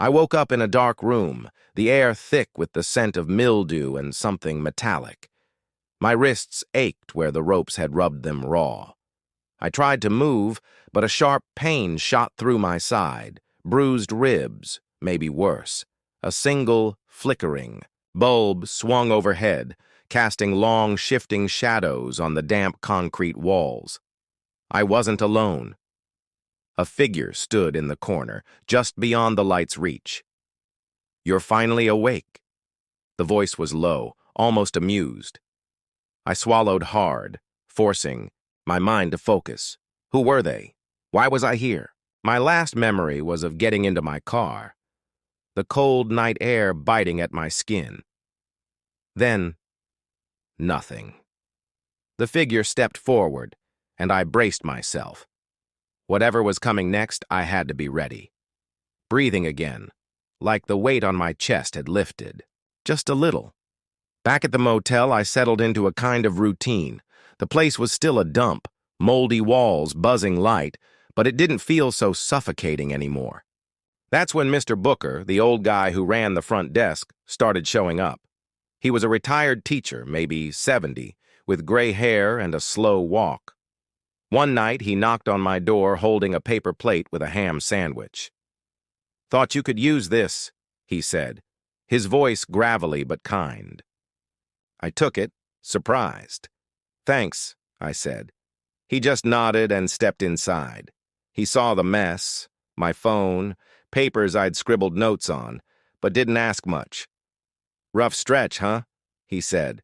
I woke up in a dark room, the air thick with the scent of mildew and something metallic. My wrists ached where the ropes had rubbed them raw. I tried to move, but a sharp pain shot through my side, bruised ribs, maybe worse. A single, flickering bulb swung overhead, casting long, shifting shadows on the damp concrete walls. I wasn't alone. A figure stood in the corner, just beyond the light's reach. "You're finally awake." The voice was low, almost amused. I swallowed hard, forcing my mind to focus. Who were they? Why was I here? My last memory was of getting into my car, the cold night air biting at my skin. Then, nothing. The figure stepped forward, and I braced myself. Whatever was coming next, I had to be ready. Breathing again, like the weight on my chest had lifted. Just a little. Back at the motel, I settled into a kind of routine. The place was still a dump, moldy walls, buzzing light, but it didn't feel so suffocating anymore. That's when Mr. Booker, the old guy who ran the front desk, started showing up. He was a retired teacher, maybe 70, with gray hair and a slow walk. One night, he knocked on my door holding a paper plate with a ham sandwich. "Thought you could use this," he said, his voice gravelly but kind. I took it, surprised. "Thanks," I said. He just nodded and stepped inside. He saw the mess, my phone, papers I'd scribbled notes on, but didn't ask much. "Rough stretch, huh?" he said.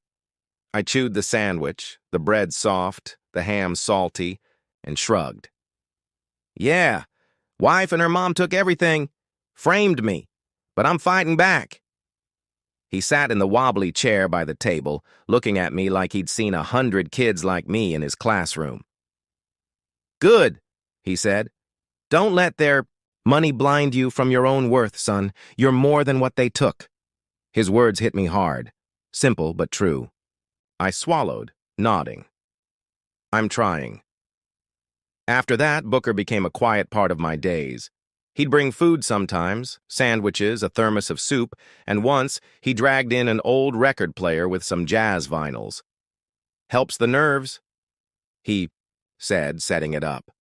I chewed the sandwich, the bread soft, the ham salty, and shrugged. "Yeah, wife and her mom took everything, framed me, but I'm fighting back." He sat in the wobbly chair by the table, looking at me like he'd seen 100 kids like me in his classroom. "Good," he said. "Don't let their money blind you from your own worth, son. You're more than what they took." His words hit me hard, simple but true. I swallowed, nodding. "I'm trying." After that, Booker became a quiet part of my days. He'd bring food sometimes, sandwiches, a thermos of soup, and once he dragged in an old record player with some jazz vinyls. "Helps the nerves," he said, setting it up.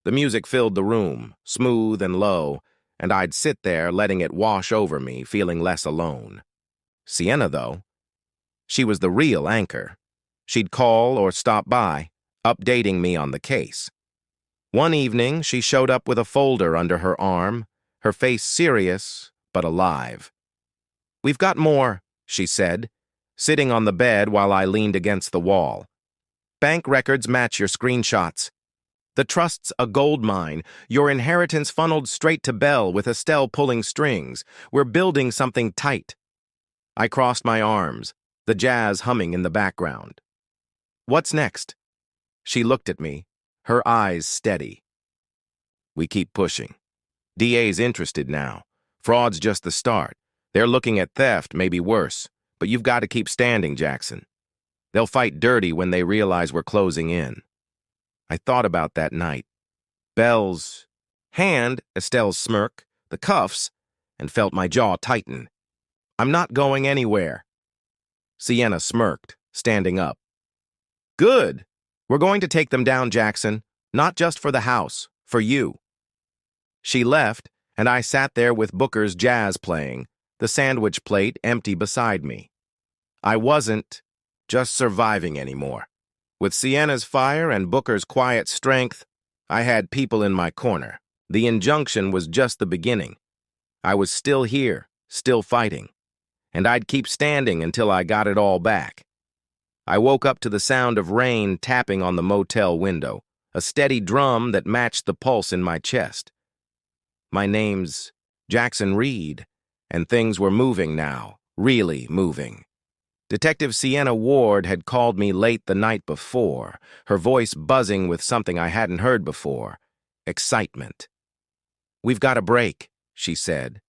The music filled the room, smooth and low, and I'd sit there letting it wash over me, feeling less alone. Sienna, though, she was the real anchor. She'd call or stop by, updating me on the case. One evening, she showed up with a folder under her arm, her face serious but alive. "We've got more," she said, sitting on the bed while I leaned against the wall. "Bank records match your screenshots. The trust's a gold mine, your inheritance funneled straight to Belle with Estelle pulling strings. We're building something tight." I crossed my arms, the jazz humming in the background. "What's next?" She looked at me, her eyes steady. "We keep pushing. DA's interested now. Fraud's just the start. They're looking at theft, maybe worse. But you've got to keep standing, Jackson. They'll fight dirty when they realize we're closing in." I thought about that night. Belle's hand, Estelle's smirk, the cuffs, and felt my jaw tighten. "I'm not going anywhere." Sienna smirked, standing up. "Good. We're going to take them down, Jackson. Not just for the house, for you." She left, and I sat there with Booker's jazz playing, the sandwich plate empty beside me. I wasn't just surviving anymore. With Sienna's fire and Booker's quiet strength, I had people in my corner. The injunction was just the beginning. I was still here, still fighting, and I'd keep standing until I got it all back. I woke up to the sound of rain tapping on the motel window, a steady drum that matched the pulse in my chest. My name's Jackson Reed, and things were moving now, really moving. Detective Sienna Ward had called me late the night before, her voice buzzing with something I hadn't heard before, excitement. "We've got a break," she said.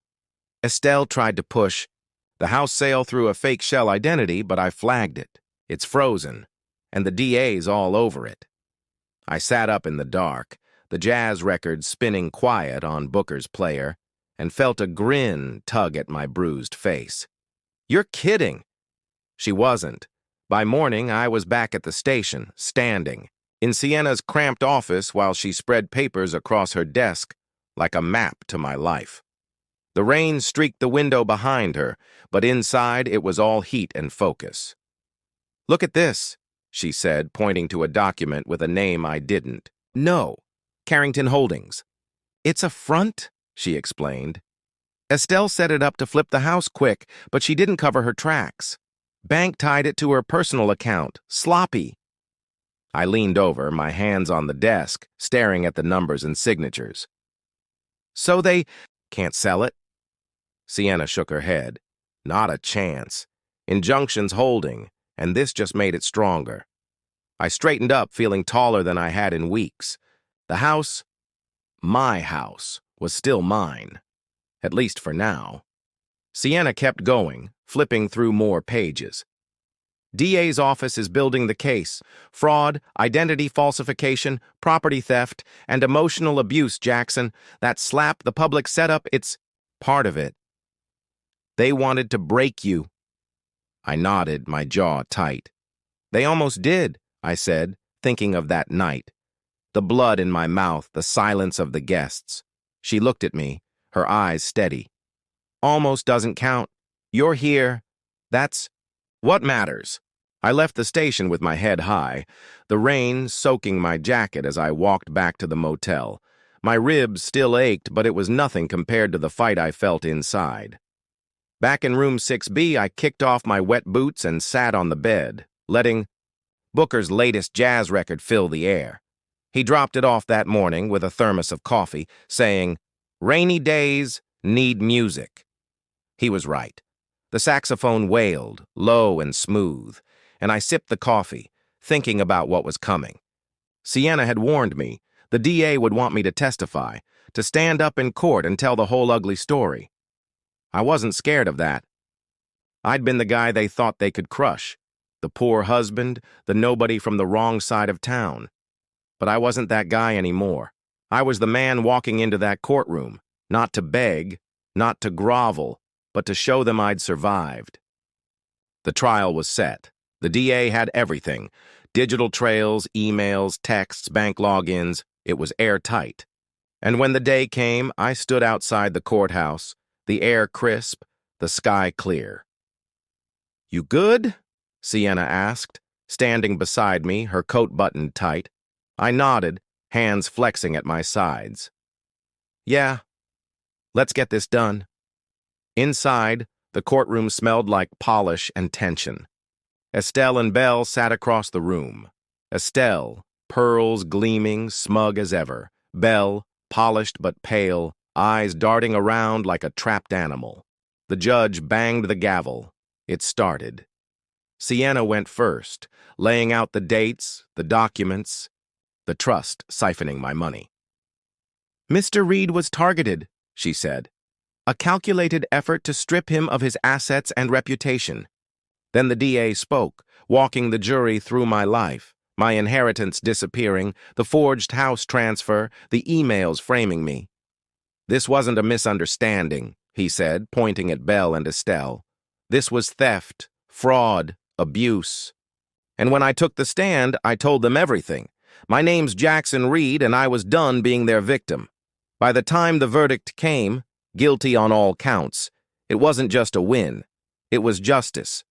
Estelle tried to push the house sale through a fake shell identity, but I flagged it. It's frozen, and the DA's all over it. I sat up in the dark, the jazz record spinning quiet on Booker's player, and felt a grin tug at my bruised face. "You're kidding." She wasn't. By morning, I was back at the station, standing, in Sienna's cramped office while she spread papers across her desk like a map to my life. The rain streaked the window behind her, but inside it was all heat and focus. "Look at this," she said, pointing to a document with a name I didn't. "No, Carrington Holdings." "It's a front," she explained. "Estelle set it up to flip the house quick, but she didn't cover her tracks. Bank tied it to her personal account. Sloppy." I leaned over, my hands on the desk, staring at the numbers and signatures. "So they can't sell it?" Sienna shook her head. "Not a chance. Injunctions holding, and this just made it stronger." I straightened up, feeling taller than I had in weeks. The house, my house, was still mine. At least for now. Sienna kept going, flipping through more pages. "DA's office is building the case. Fraud, identity falsification, property theft, and emotional abuse, Jackson. That slap the public set up, it's part of it. They wanted to break you." I nodded, my jaw tight. "They almost did," I said, thinking of that night. The blood in my mouth, the silence of the guests. She looked at me, her eyes steady. "Almost doesn't count. You're here. That's what matters." I left the station with my head high, the rain soaking my jacket as I walked back to the motel. My ribs still ached, but it was nothing compared to the fight I felt inside. Back in room 6B, I kicked off my wet boots and sat on the bed, letting Booker's latest jazz record fill the air. He dropped it off that morning with a thermos of coffee, saying, "Rainy days need music." He was right. The saxophone wailed, low and smooth, and I sipped the coffee, thinking about what was coming. Sienna had warned me. The DA would want me to testify, to stand up in court and tell the whole ugly story. I wasn't scared of that. I'd been the guy they thought they could crush, the poor husband, the nobody from the wrong side of town. But I wasn't that guy anymore. I was the man walking into that courtroom, not to beg, not to grovel, but to show them I'd survived. The trial was set. The DA had everything: digital trails, emails, texts, bank logins. It was airtight. And when the day came, I stood outside the courthouse, the air crisp, the sky clear. "You good?" Sienna asked, standing beside me, her coat buttoned tight. I nodded, hands flexing at my sides. "Yeah, let's get this done." Inside, the courtroom smelled like polish and tension. Estelle and Belle sat across the room. Estelle, pearls gleaming, smug as ever. Belle, polished but pale, eyes darting around like a trapped animal. The judge banged the gavel. It started. Sienna went first, laying out the dates, the documents, the trust siphoning my money. "Mr. Reed was targeted," she said. "A calculated effort to strip him of his assets and reputation." Then the DA spoke, walking the jury through my life, my inheritance disappearing, the forged house transfer, the emails framing me. "This wasn't a misunderstanding," he said, pointing at Belle and Estelle. "This was theft, fraud, abuse. And when I took the stand, I told them everything. My name's Jackson Reed, and I was done being their victim. By the time the verdict came, guilty on all counts, it wasn't just a win. It was justice.